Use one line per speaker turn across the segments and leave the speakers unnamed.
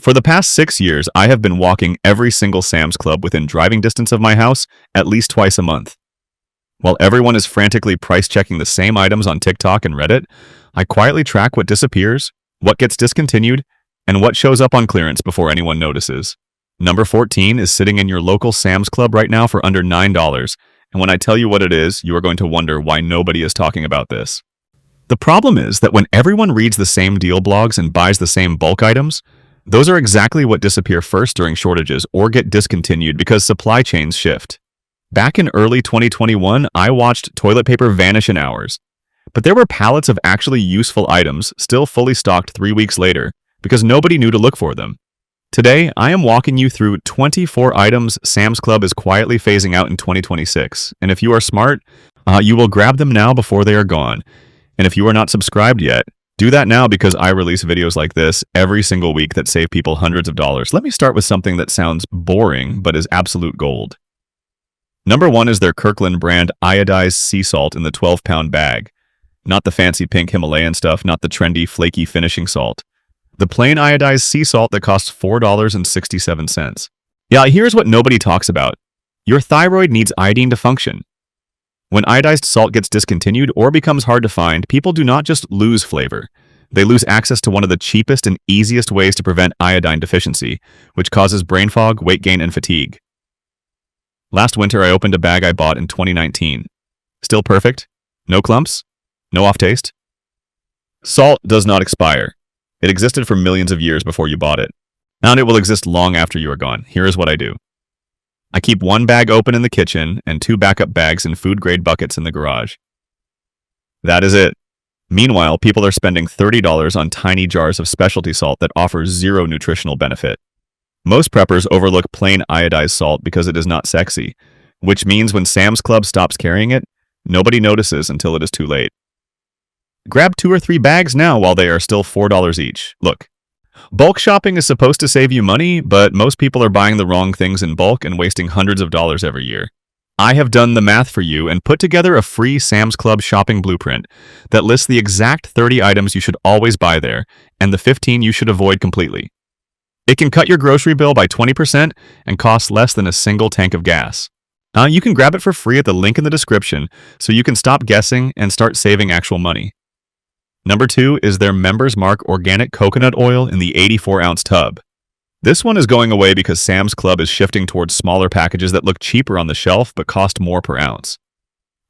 For the past 6 years, I have been walking every single Sam's Club within driving distance of my house at least twice a month. While everyone is frantically price checking the same items on TikTok and Reddit, I quietly track what disappears, what gets discontinued, and what shows up on clearance before anyone notices. Number 14 is sitting in your local Sam's Club right now for under $9, and when I tell you what it is, you are going to wonder why nobody is talking about this. The problem is that when everyone reads the same deal blogs and buys the same bulk items, those are exactly what disappear first during shortages or get discontinued because supply chains shift. Back in early 2021, I watched toilet paper vanish in hours, but there were pallets of actually useful items still fully stocked 3 weeks later because nobody knew to look for them. Today, I am walking you through 24 items Sam's Club is quietly phasing out in 2026, and if you are smart, you will grab them now before they are gone. And if you are not subscribed yet, do that now because I release videos like this every single week that save people hundreds of dollars. Let me start with something that sounds boring but is absolute gold. Number 1 is their Kirkland brand iodized sea salt in the 12-pound bag. Not the fancy pink Himalayan stuff, not the trendy flaky finishing salt. The plain iodized sea salt that costs $4.67. Yeah, here's what nobody talks about. Your thyroid needs iodine to function. When iodized salt gets discontinued or becomes hard to find, people do not just lose flavor. They lose access to one of the cheapest and easiest ways to prevent iodine deficiency, which causes brain fog, weight gain, and fatigue. Last winter, I opened a bag I bought in 2019. Still perfect? No clumps? No off taste? Salt does not expire. It existed for millions of years before you bought it. And it will exist long after you are gone. Here is what I do. I keep one bag open in the kitchen and 2 backup bags in food-grade buckets in the garage. That is it. Meanwhile, people are spending $30 on tiny jars of specialty salt that offers zero nutritional benefit. Most preppers overlook plain iodized salt because it is not sexy, which means when Sam's Club stops carrying it, nobody notices until it is too late. Grab 2 or 3 bags now while they are still $4 each. Look. Bulk shopping is supposed to save you money, but most people are buying the wrong things in bulk and wasting hundreds of dollars every year. I have done the math for you and put together a free Sam's Club shopping blueprint that lists the exact 30 items you should always buy there and the 15 you should avoid completely. It can cut your grocery bill by 20% and costs less than a single tank of gas. You can grab it for free at the link in the description so you can stop guessing and start saving actual money. Number 2 is their Members Mark organic coconut oil in the 84-ounce tub. This one is going away because Sam's Club is shifting towards smaller packages that look cheaper on the shelf but cost more per ounce.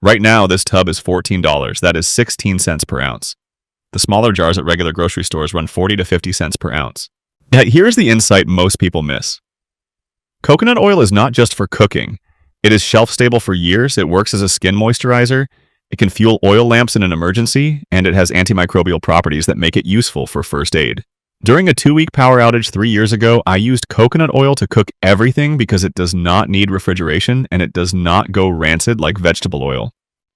Right now, this tub is $14, that is 16 cents per ounce. The smaller jars at regular grocery stores run 40 to 50 cents per ounce. Now, here's the insight most people miss. Coconut oil is not just for cooking. It is shelf-stable for years, it works as a skin moisturizer, it can fuel oil lamps in an emergency, and it has antimicrobial properties that make it useful for first aid. During a 2-week power outage 3 years ago, I used coconut oil to cook everything because it does not need refrigeration and it does not go rancid like vegetable oil.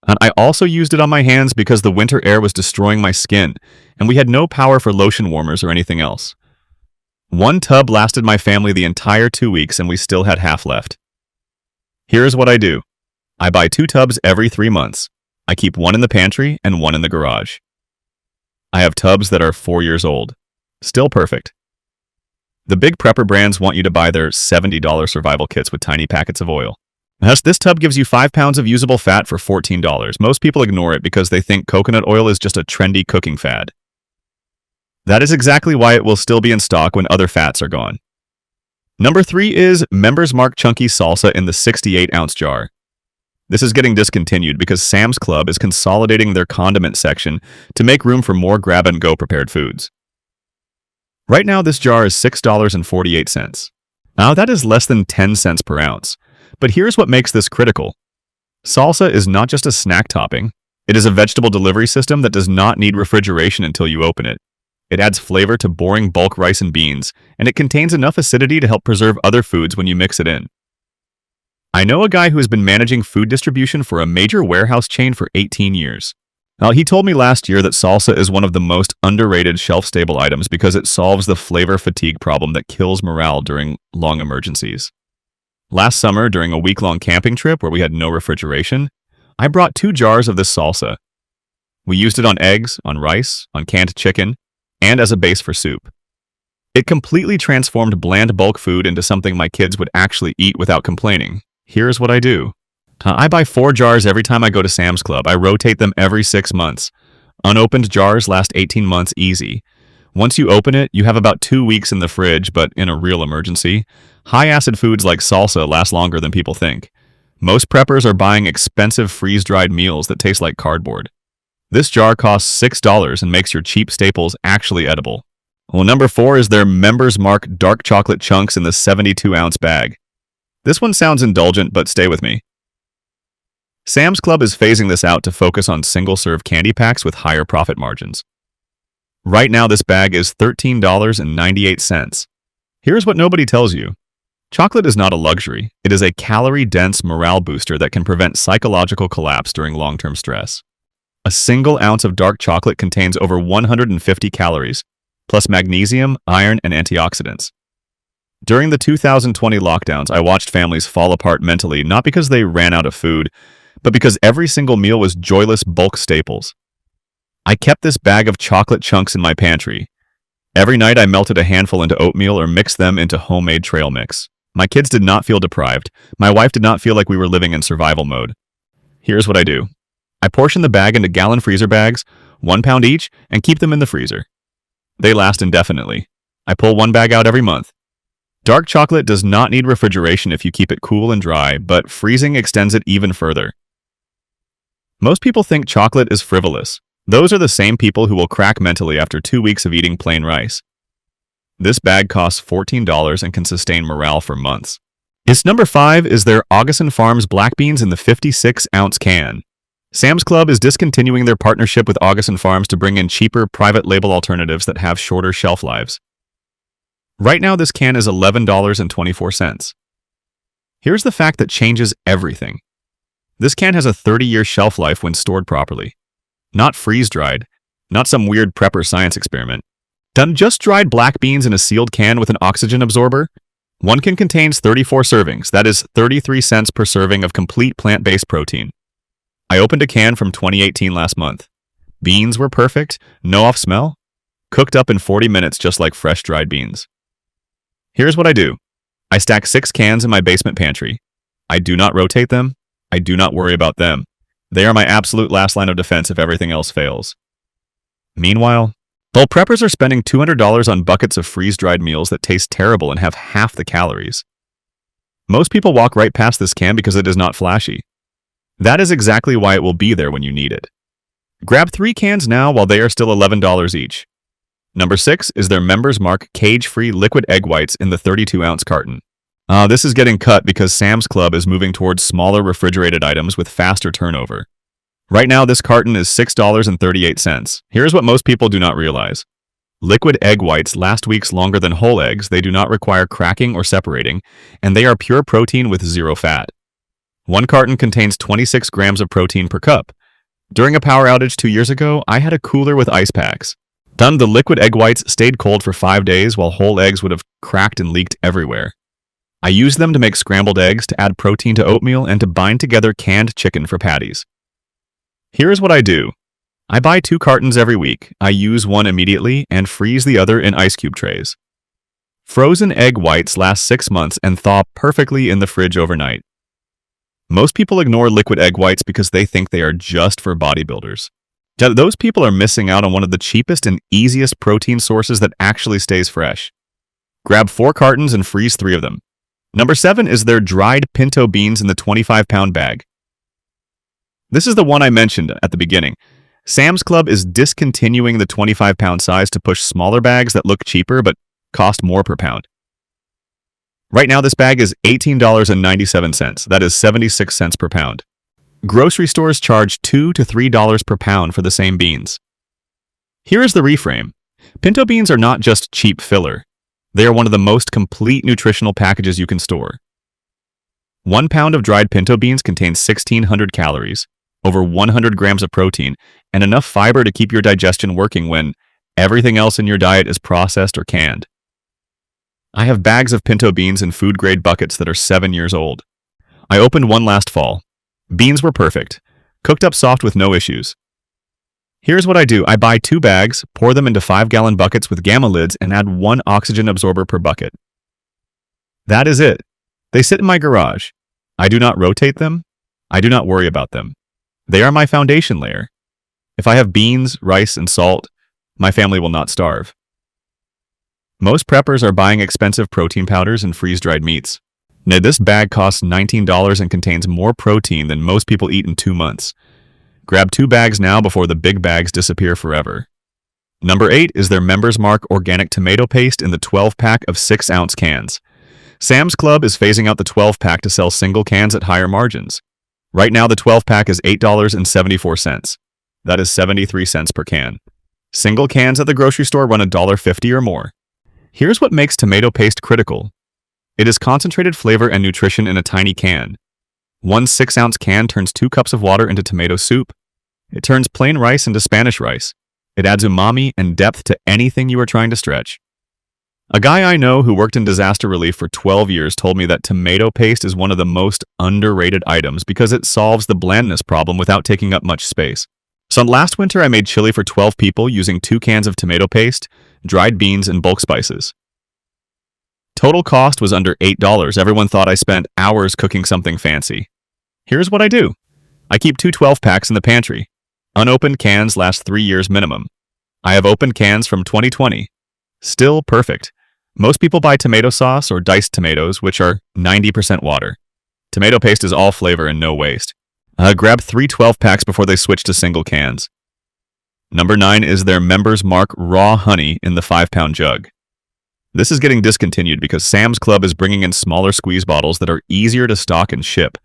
And I also used it on my hands because the winter air was destroying my skin, and we had no power for lotion warmers or anything else. One tub lasted my family the entire 2 weeks and we still had half left. Here's what I do. I buy 2 tubs every 3 months. I keep one in the pantry and one in the garage. I have tubs that are 4 years old. Still perfect. The big prepper brands want you to buy their $70 survival kits with tiny packets of oil. This tub gives you 5 pounds of usable fat for $14. Most people ignore it because they think coconut oil is just a trendy cooking fad. That is exactly why it will still be in stock when other fats are gone. Number 3 is Members Mark Chunky Salsa in the 68-ounce jar. This is getting discontinued because Sam's Club is consolidating their condiment section to make room for more grab-and-go prepared foods. Right now, this jar is $6.48. Now, that is less than 10 cents per ounce. But here's what makes this critical. Salsa is not just a snack topping. It is a vegetable delivery system that does not need refrigeration until you open it. It adds flavor to boring bulk rice and beans, and it contains enough acidity to help preserve other foods when you mix it in. I know a guy who has been managing food distribution for a major warehouse chain for 18 years. Now, he told me last year that salsa is one of the most underrated shelf-stable items because it solves the flavor fatigue problem that kills morale during long emergencies. Last summer, during a week-long camping trip where we had no refrigeration, I brought 2 jars of this salsa. We used it on eggs, on rice, on canned chicken, and as a base for soup. It completely transformed bland bulk food into something my kids would actually eat without complaining. Here's what I do. I buy 4 jars every time I go to Sam's Club. I rotate them every 6 months. Unopened jars last 18 months easy. Once you open it, you have about 2 weeks in the fridge, but in a real emergency, high-acid foods like salsa last longer than people think. Most preppers are buying expensive freeze-dried meals that taste like cardboard. This jar costs $6 and makes your cheap staples actually edible. Well, number 4 is their Members Mark dark chocolate chunks in the 72-ounce bag. This one sounds indulgent, but stay with me. Sam's Club is phasing this out to focus on single-serve candy packs with higher profit margins. Right now, this bag is $13.98. Here's what nobody tells you. Chocolate is not a luxury. It is a calorie-dense morale booster that can prevent psychological collapse during long-term stress. A single ounce of dark chocolate contains over 150 calories, plus magnesium, iron, and antioxidants. During the 2020 lockdowns, I watched families fall apart mentally, not because they ran out of food, but because every single meal was joyless bulk staples. I kept this bag of chocolate chunks in my pantry. Every night I melted a handful into oatmeal or mixed them into homemade trail mix. My kids did not feel deprived. My wife did not feel like we were living in survival mode. Here's what I do. I portion the bag into gallon freezer bags, 1 pound each, and keep them in the freezer. They last indefinitely. I pull 1 bag out every month. Dark chocolate does not need refrigeration if you keep it cool and dry, but freezing extends it even further. Most people think chocolate is frivolous. Those are the same people who will crack mentally after 2 weeks of eating plain rice. This bag costs $14 and can sustain morale for months. Its number 5 is their Augustin Farms black beans in the 56-ounce can. Sam's Club is discontinuing their partnership with Augustin Farms to bring in cheaper private label alternatives that have shorter shelf lives. Right now, this can is $11.24. Here's the fact that changes everything. This can has a 30-year shelf life when stored properly. Not freeze-dried, not some weird prepper science experiment. Done just dried black beans in a sealed can with an oxygen absorber. One can contains 34 servings, that is 33 cents per serving of complete plant-based protein. I opened a can from 2018 last month. Beans were perfect, no off smell, cooked up in 40 minutes just like fresh dried beans. Here's what I do. I stack 6 cans in my basement pantry. I do not rotate them. I do not worry about them. They are my absolute last line of defense if everything else fails. Meanwhile, while preppers are spending $200 on buckets of freeze-dried meals that taste terrible and have half the calories, most people walk right past this can because it is not flashy. That is exactly why it will be there when you need it. Grab 3 cans now while they are still $11 each. Number 6 is their Members Mark cage-free liquid egg whites in the 32-ounce carton. This is getting cut because Sam's Club is moving towards smaller refrigerated items with faster turnover. Right now, this carton is $6.38. Here's what most people do not realize. Liquid egg whites last weeks longer than whole eggs. They do not require cracking or separating, and they are pure protein with 0 fat. 1 carton contains 26 grams of protein per cup. During a power outage 2 years ago, I had a cooler with ice packs. The liquid egg whites stayed cold for 5 days while whole eggs would have cracked and leaked everywhere. I used them to make scrambled eggs, to add protein to oatmeal, and to bind together canned chicken for patties. Here's what I do. I buy 2 cartons every week. I use one immediately and freeze the other in ice cube trays. Frozen egg whites last 6 months and thaw perfectly in the fridge overnight. Most people ignore liquid egg whites because they think they are just for bodybuilders. Those people are missing out on one of the cheapest and easiest protein sources that actually stays fresh. Grab 4 cartons and freeze 3 of them. Number 7 is their dried pinto beans in the 25-pound bag. This is the one I mentioned at the beginning. Sam's Club is discontinuing the 25-pound size to push smaller bags that look cheaper but cost more per pound. Right now, this bag is $18.97. That is 76 cents per pound. Grocery stores charge $2 to $3 per pound for the same beans. Here is the reframe. Pinto beans are not just cheap filler. They are one of the most complete nutritional packages you can store. 1 pound of dried pinto beans contains 1,600 calories, over 100 grams of protein, and enough fiber to keep your digestion working when everything else in your diet is processed or canned. I have bags of pinto beans in food-grade buckets that are 7 years old. I opened one last fall. Beans were perfect, cooked up soft with no issues. Here's what I do. I buy 2 bags, pour them into 5-gallon buckets with gamma lids, and add 1 oxygen absorber per bucket. That is it. They sit in my garage. I do not rotate them. I do not worry about them. They are my foundation layer. If I have beans, rice, and salt, my family will not starve. Most preppers are buying expensive protein powders and freeze-dried meats. Now, this bag costs $19 and contains more protein than most people eat in 2 months. Grab 2 bags now before the big bags disappear forever. Number 8 is their Members Mark organic tomato paste in the 12-pack of 6-ounce cans. Sam's Club is phasing out the 12-pack to sell single cans at higher margins. Right now, the 12-pack is $8.74. That is 73 cents per can. Single cans at the grocery store run $1.50 or more. Here's what makes tomato paste critical. It is concentrated flavor and nutrition in a tiny can. One 6-ounce can turns 2 cups of water into tomato soup. It turns plain rice into Spanish rice. It adds umami and depth to anything you are trying to stretch. A guy I know who worked in disaster relief for 12 years told me that tomato paste is one of the most underrated items because it solves the blandness problem without taking up much space. So last winter I made chili for 12 people using 2 cans of tomato paste, dried beans, and bulk spices. Total cost was under $8. Everyone thought I spent hours cooking something fancy. Here's what I do. I keep 2 12-packs in the pantry. Unopened cans last 3 years minimum. I have opened cans from 2020. Still perfect. Most people buy tomato sauce or diced tomatoes, which are 90% water. Tomato paste is all flavor and no waste. Grab 3 12-packs before they switch to single cans. Number 9 is their Members Mark raw honey in the 5-pound jug. This is getting discontinued because Sam's Club is bringing in smaller squeeze bottles that are easier to stock and ship.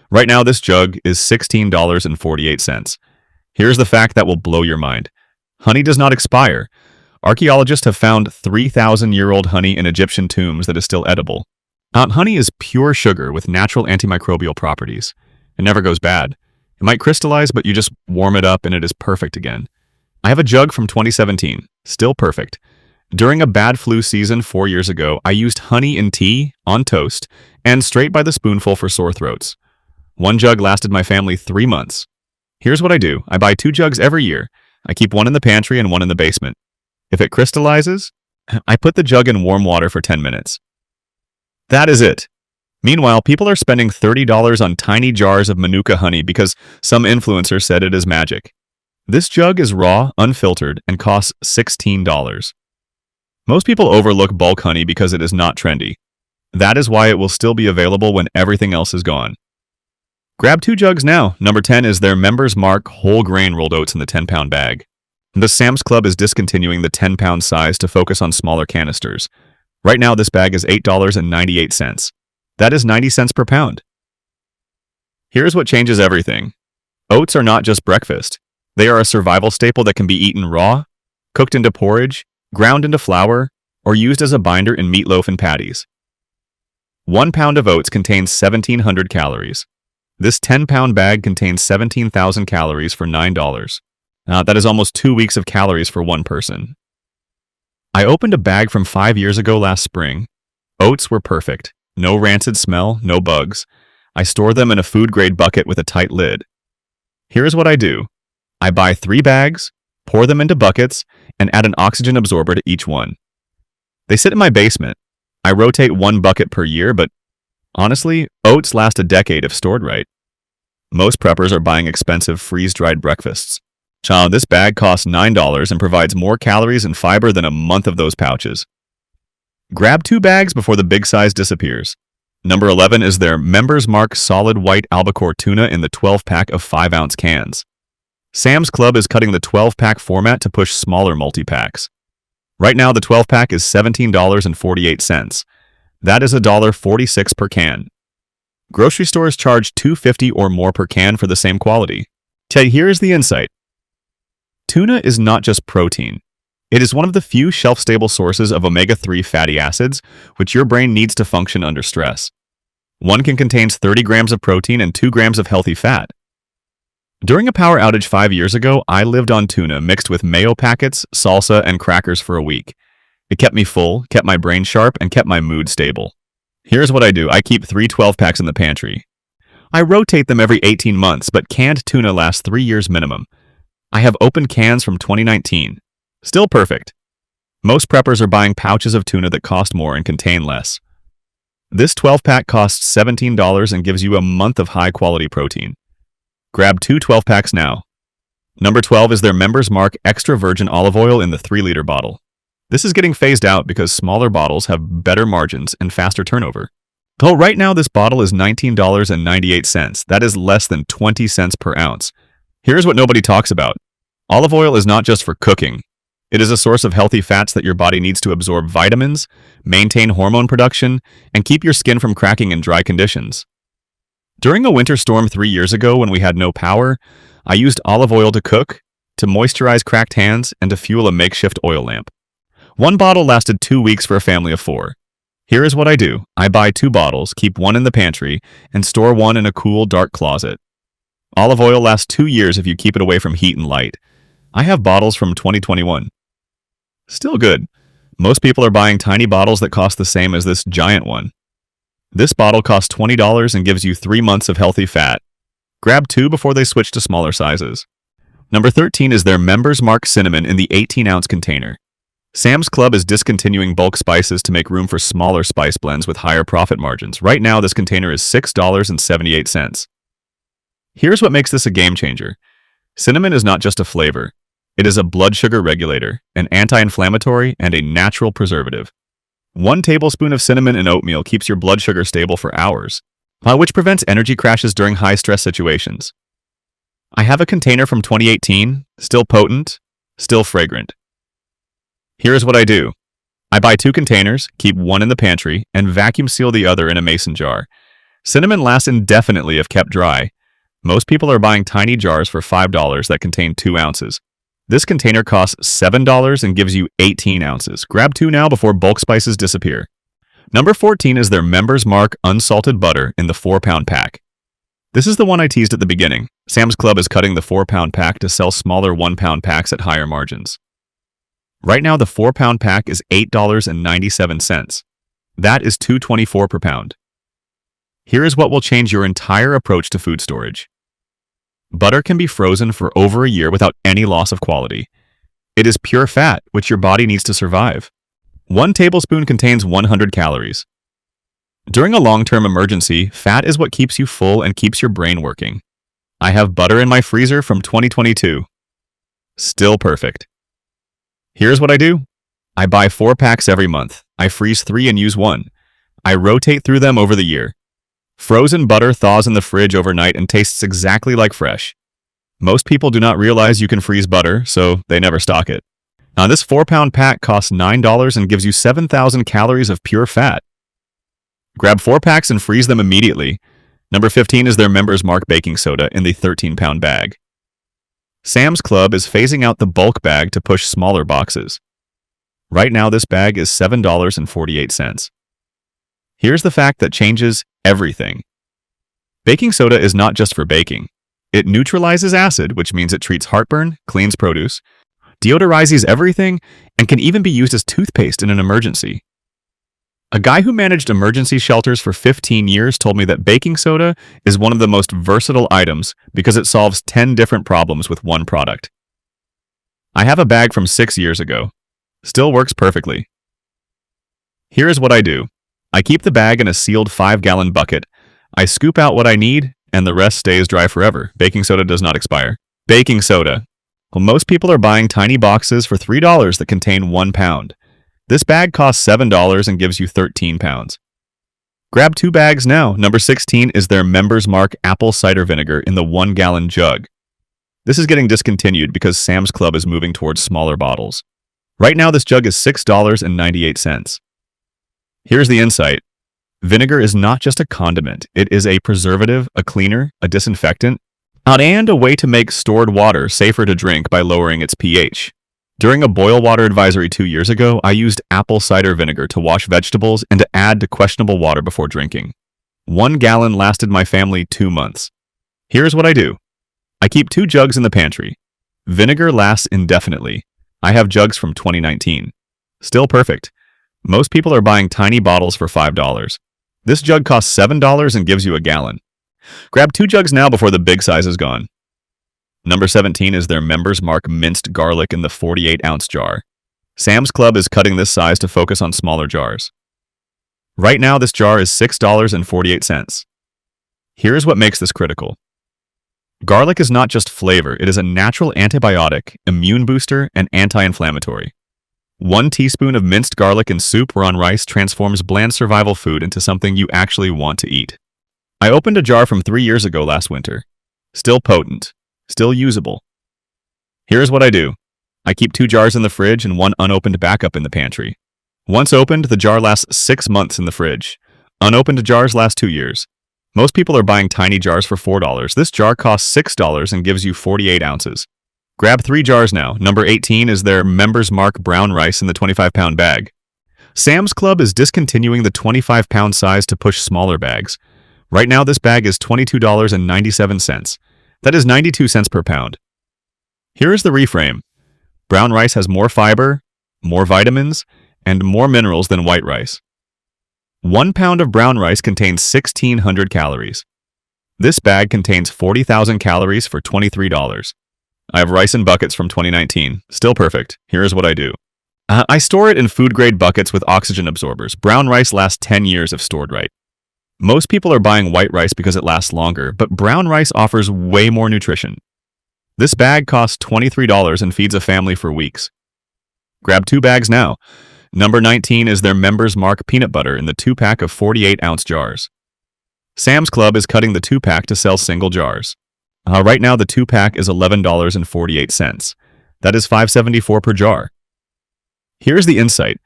Right now, this jug is $16.48. Here's the fact that will blow your mind. Honey does not expire. Archaeologists have found 3,000-year-old honey in Egyptian tombs that is still edible. Honey is pure sugar with natural antimicrobial properties. It never goes bad. It might crystallize, but you just warm it up and it is perfect again. I have a jug from 2017, still perfect. During a bad flu season 4 years ago, I used honey in tea, on toast, and straight by the spoonful for sore throats. 1 jug lasted my family 3 months. Here's what I do. I buy 2 jugs every year. I keep 1 in the pantry and 1 in the basement. If it crystallizes, I put the jug in warm water for 10 minutes. That is it. Meanwhile, people are spending $30 on tiny jars of Manuka honey because some influencer said it is magic. This jug is raw, unfiltered, and costs $16. Most people overlook bulk honey because it is not trendy. That is why it will still be available when everything else is gone. Grab 2 jugs now. Number 10 is their Members Mark whole grain rolled oats in the 10-pound bag. The Sam's Club is discontinuing the 10-pound size to focus on smaller canisters. Right now, this bag is $8.98. That is 90 cents per pound. Here's what changes everything. Oats are not just breakfast. They are a survival staple that can be eaten raw, cooked into porridge, ground into flour, or used as a binder in meatloaf and patties. 1 pound of oats contains 1,700 calories. This 10-pound bag contains 17,000 calories for $9. That is almost 2 weeks of calories for 1 person. I opened a bag from 5 years ago last spring. Oats were perfect. No rancid smell, no bugs. I store them in a food-grade bucket with a tight lid. Here's what I do. I buy 3 bags, pour them into buckets, and add an oxygen absorber to each one. They sit in my basement. I rotate 1 bucket per year, but honestly, oats last a decade if stored right. Most preppers are buying expensive freeze-dried breakfasts. This bag costs $9 and provides more calories and fiber than a month of those pouches. Grab 2 bags before the big size disappears. Number 11 is their Members Mark solid white albacore tuna in the 12-pack of 5-ounce cans. Sam's Club is cutting the 12-pack format to push smaller multi-packs. Right now, the 12-pack is $17.48. That is $1.46 per can. Grocery stores charge $2.50 or more per can for the same quality. Here's the insight. Tuna is not just protein. It is one of the few shelf-stable sources of omega-3 fatty acids, which your brain needs to function under stress. 1 can contains 30 grams of protein and 2 grams of healthy fat. During a power outage 5 years ago, I lived on tuna mixed with mayo packets, salsa, and crackers for a week. It kept me full, kept my brain sharp, and kept my mood stable. Here's what I do. I keep 3 12-packs in the pantry. I rotate them every 18 months, but canned tuna lasts 3 years minimum. I have opened cans from 2019. Still perfect. Most preppers are buying pouches of tuna that cost more and contain less. This 12-pack costs $17 and gives you a month of high-quality protein. Grab two 12-packs now. Number 12 is their Members Mark Extra Virgin Olive Oil in the 3-liter bottle. This is getting phased out because smaller bottles have better margins and faster turnover. Though right now this bottle is $19.98. That is less than 20 cents per ounce. Here's what nobody talks about. Olive oil is not just for cooking. It is a source of healthy fats that your body needs to absorb vitamins, maintain hormone production, and keep your skin from cracking in dry conditions. During a winter storm 3 years ago when we had no power, I used olive oil to cook, to moisturize cracked hands, and to fuel a makeshift oil lamp. One bottle lasted 2 weeks for a family of 4. Here is what I do. I buy 2 bottles, keep one in the pantry, and store one in a cool, dark closet. Olive oil lasts 2 years if you keep it away from heat and light. I have bottles from 2021. Still good. Most people are buying tiny bottles that cost the same as this giant one. This bottle costs $20 and gives you 3 months of healthy fat. Grab 2 before they switch to smaller sizes. Number 13 is their Members Mark Cinnamon in the 18-ounce container. Sam's Club is discontinuing bulk spices to make room for smaller spice blends with higher profit margins. Right now, this container is $6.78. Here's what makes this a game changer. Cinnamon is not just a flavor. It is a blood sugar regulator, an anti-inflammatory, and a natural preservative. 1 tablespoon of cinnamon in oatmeal keeps your blood sugar stable for hours, which prevents energy crashes during high-stress situations. I have a container from 2018, still potent, still fragrant. Here's what I do. I buy 2 containers, keep one in the pantry, and vacuum seal the other in a mason jar. Cinnamon lasts indefinitely if kept dry. Most people are buying tiny jars for $5 that contain 2 ounces. This container costs $7 and gives you 18 ounces. Grab 2 now before bulk spices disappear. Number 14 is their Members Mark Unsalted Butter in the 4-pound pack. This is the one I teased at the beginning. Sam's Club is cutting the 4-pound pack to sell smaller 1-pound packs at higher margins. Right now, the 4-pound pack is $8.97. That is $2.24 per pound. Here is what will change your entire approach to food storage. Butter can be frozen for over a year without any loss of quality. It is pure fat, which your body needs to survive. 1 tablespoon contains 100 calories. During a long-term emergency, fat is what keeps you full and keeps your brain working. I have butter in my freezer from 2022. Still perfect. Here's what I do. I buy 4 packs every month. I freeze 3 and use 1. I rotate through them over the year. Frozen butter thaws in the fridge overnight and tastes exactly like fresh. Most people do not realize you can freeze butter, so they never stock it. Now, this 4-pound pack costs $9 and gives you 7,000 calories of pure fat. Grab 4 packs and freeze them immediately. Number 15 is their Members Mark baking soda in the 13-pound bag. Sam's Club is phasing out the bulk bag to push smaller boxes. Right now, this bag is $7.48. Here's the fact that changes everything. Baking soda is not just for baking. It neutralizes acid, which means it treats heartburn, cleans produce, deodorizes everything, and can even be used as toothpaste in an emergency. A guy who managed emergency shelters for 15 years told me that baking soda is one of the most versatile items because it solves 10 different problems with one product. I have a bag from 6 years ago. Still works perfectly. Here is what I do. I keep the bag in a sealed 5-gallon bucket. I scoop out what I need, and the rest stays dry forever. Baking soda does not expire. Baking soda. Well, most people are buying tiny boxes for $3 that contain 1 pound. This bag costs $7 and gives you 13 pounds. Grab 2 bags now. Number 16 is their Members Mark apple cider vinegar in the 1-gallon jug. This is getting discontinued because Sam's Club is moving towards smaller bottles. Right now, this jug is $6.98. Here's the insight. Vinegar is not just a condiment. It is a preservative, a cleaner, a disinfectant, and a way to make stored water safer to drink by lowering its pH. During a boil water advisory 2 years ago, I used apple cider vinegar to wash vegetables and to add to questionable water before drinking. 1 gallon lasted my family 2 months. Here's what I do. I keep 2 jugs in the pantry. Vinegar lasts indefinitely. I have jugs from 2019. Still perfect. Most people are buying tiny bottles for $5. This jug costs $7 and gives you a gallon. Grab 2 jugs now before the big size is gone. Number 17 is their Members Mark minced garlic in the 48-ounce jar. Sam's Club is cutting this size to focus on smaller jars. Right now, this jar is $6.48. Here's what makes this critical. Garlic is not just flavor, it is a natural antibiotic, immune booster, and anti-inflammatory. 1 teaspoon of minced garlic in soup or on rice transforms bland survival food into something you actually want to eat. I opened a jar from 3 years ago last winter. Still potent. Still usable. Here's what I do. I keep 2 jars in the fridge and 1 unopened backup in the pantry. Once opened, the jar lasts 6 months in the fridge. Unopened jars last 2 years. Most people are buying tiny jars for $4. This jar costs $6 and gives you 48 ounces. Grab 3 jars now. Number 18 is their Members Mark brown rice in the 25-pound bag. Sam's Club is discontinuing the 25-pound size to push smaller bags. Right now, this bag is $22.97. That is 92 cents per pound. Here is the reframe. Brown rice has more fiber, more vitamins, and more minerals than white rice. 1 pound of brown rice contains 1,600 calories. This bag contains 40,000 calories for $23. I have rice in buckets from 2019. Still perfect. Here's what I do. I store it in food-grade buckets with oxygen absorbers. Brown rice lasts 10 years if stored right. Most people are buying white rice because it lasts longer, but brown rice offers way more nutrition. This bag costs $23 and feeds a family for weeks. Grab 2 bags now. Number 19 is their Members Mark peanut butter in the 2-pack of 48-ounce jars. Sam's Club is cutting the 2-pack to sell single jars. Right now, the 2-pack is $11.48. That is $5.74 per jar. Here's the insight.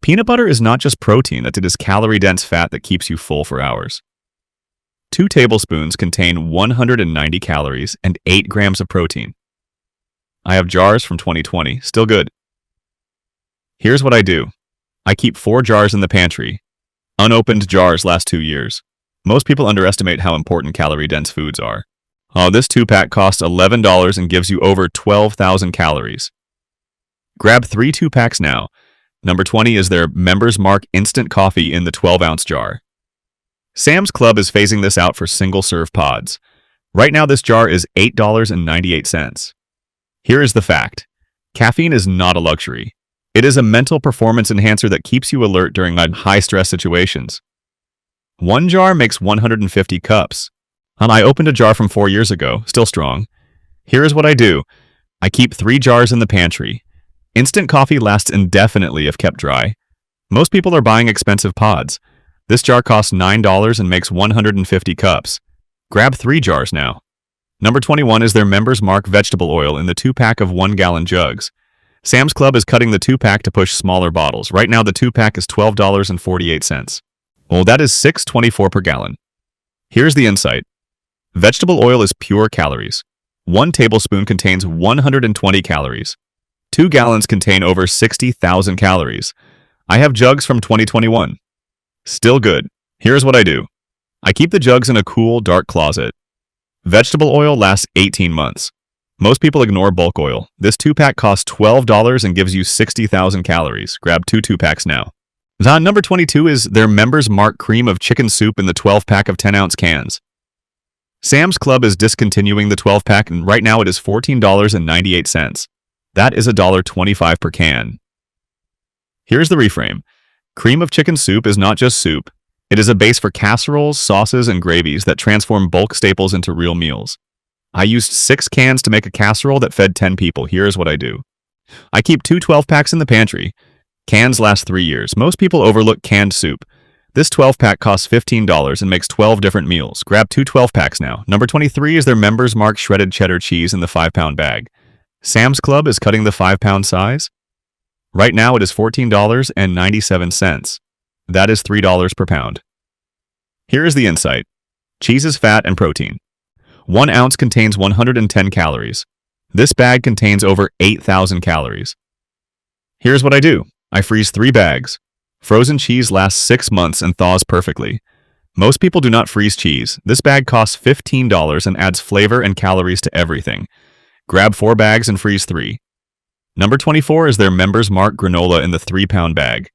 Peanut butter is not just protein, it is calorie-dense fat that keeps you full for hours. 2 tablespoons contain 190 calories and 8 grams of protein. I have jars from 2020, still good. Here's what I do. I keep 4 jars in the pantry. Unopened jars last 2 years. Most people underestimate how important calorie-dense foods are. This 2-pack costs $11 and gives you over 12,000 calories. Grab 3 2-packs now. Number 20 is their Members Mark instant coffee in the 12-ounce jar. Sam's Club is phasing this out for single-serve pods. Right now, this jar is $8.98. Here is the fact. Caffeine is not a luxury. It is a mental performance enhancer that keeps you alert during high-stress situations. 1 jar makes 150 cups. I opened a jar from 4 years ago, still strong. Here is what I do. I keep 3 jars in the pantry. Instant coffee lasts indefinitely if kept dry. Most people are buying expensive pods. This jar costs $9 and makes 150 cups. Grab 3 jars now. Number 21 is their Members Mark vegetable oil in the 2-pack of 1-gallon jugs. Sam's Club is cutting the 2-pack to push smaller bottles. Right now, the 2-pack is $12.48. Well, that is $6.24 per gallon. Here's the insight. Vegetable oil is pure calories. 1 tablespoon contains 120 calories. 2 gallons contain over 60,000 calories. I have jugs from 2021. Still good. Here's what I do. I keep the jugs in a cool, dark closet. Vegetable oil lasts 18 months. Most people ignore bulk oil. This 2-pack costs $12 and gives you 60,000 calories. Grab 2 2-packs now. Number 22 is their Members Mark cream of chicken soup in the 12-pack of 10-ounce cans. Sam's Club is discontinuing the 12-pack, and right now it is $14.98. That is $1.25 per can. Here's the reframe. Cream of chicken soup is not just soup. It is a base for casseroles, sauces, and gravies that transform bulk staples into real meals. I used 6 cans to make a casserole that fed 10 people. Here's what I do. I keep 2 12-packs in the pantry. Cans last 3 years. Most people overlook canned soup. This 12-pack costs $15 and makes 12 different meals. Grab 2 12-packs now. Number 23 is their Members Mark shredded cheddar cheese in the 5-pound bag. Sam's Club is cutting the 5-pound size. Right now it is $14.97. That is $3 per pound. Here is the insight. Cheese is fat and protein. 1 ounce contains 110 calories. This bag contains over 8,000 calories. Here's what I do. I freeze 3 bags. Frozen cheese lasts 6 months and thaws perfectly. Most people do not freeze cheese. This bag costs $15 and adds flavor and calories to everything. Grab 4 bags and freeze 3. Number 24 is their Members Mark granola in the 3-pound bag.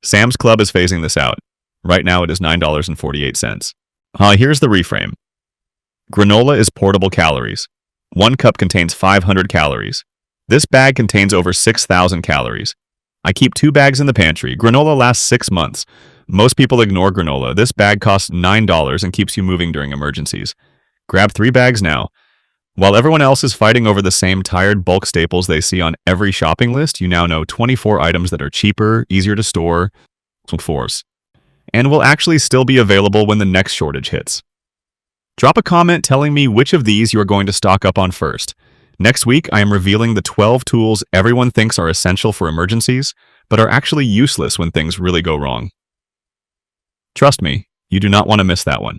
Sam's Club is phasing this out. Right now it is $9.48. Here's the reframe. Granola is portable calories. 1 cup contains 500 calories. This bag contains over 6,000 calories. I keep 2 bags in the pantry. Granola lasts 6 months. Most people ignore granola. This bag costs $9 and keeps you moving during emergencies. Grab 3 bags now. While everyone else is fighting over the same tired bulk staples they see on every shopping list, you now know 24 items that are cheaper, easier to store, force, and will actually still be available when the next shortage hits. Drop a comment telling me which of these you are going to stock up on first. Next week, I am revealing the 12 tools everyone thinks are essential for emergencies, but are actually useless when things really go wrong. Trust me, you do not want to miss that one.